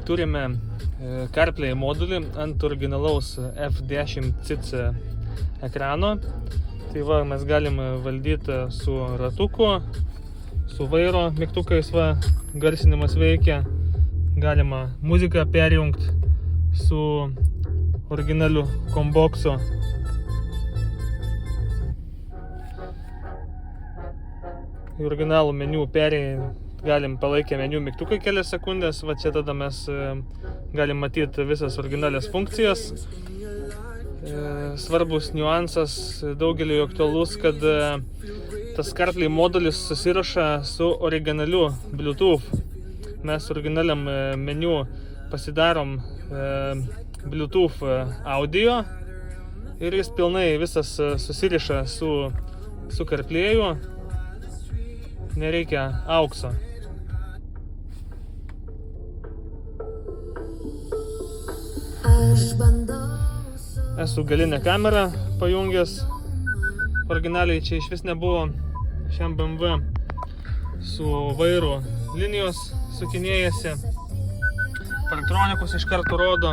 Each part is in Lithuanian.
turime CarPlay modulį ant originalaus F10 CC ekrano. Tai va, mes galime valdyti su ratuku, su vairo mygtukais, va, garsinimas veikia. Galima muziką perjungti su originaliu komboksu. Į originalų meniu galim palaikę meniu mygtukai kelias sekundės. Va čia tada mes galim matyti visas originalias funkcijas. Svarbus niuansas daugeliui aktualus, kad tas CarPlay modulis susiraša su originaliu Bluetooth. Mes originaliam meniu pasidarom Bluetooth audio ir jis pilnai visas susiriša su CarPlay'u. Nereikia aukso. Esu galinę kamerą pajungęs. Originaliai čia iš vis nebuvo. Šiam BMW su vairu linijos sukinėjasi. Parktroninikus iš karto rodo.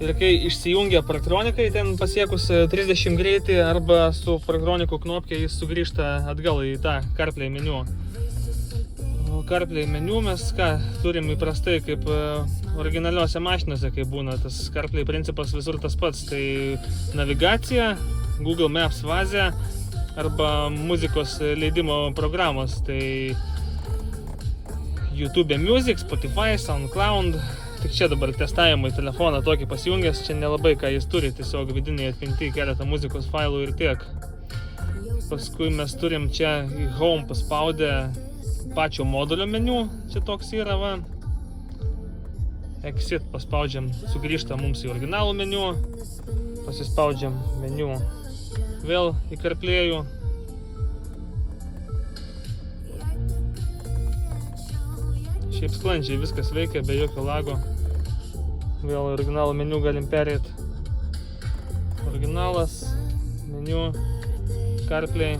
Ir kai išsijungia parktronikai, ten pasiekus 30 greitį arba su parktronikų knopke jis sugrįžta atgal į tą CarPlay meniu. O CarPlay meniu mes turim įprastai kaip originaliuose mašinose, kai būna tas CarPlay principas visur tas pats. Tai navigacija, Google Maps fazė arba muzikos leidimo programos. Tai YouTube Music, Spotify, SoundCloud. Tik čia dabar testavimui telefoną tokį pasijungęs, čia nelabai ką jis turi, tiesiog vidiniai atminti keletą muzikos failų ir tiek. Paskui mes turim čia į Home paspaudę pačio modulio meniu, čia toks yra, va. Exit paspaudžiam, sugrįžta mums į originalų meniu, pasispaudžiam meniu vėl į CarPlay'ų. Šiaip sklandžiai viskas veikia, be jokio lago. Vėl originalų meniu galim perėti. Originalas, meniu, CarPlay.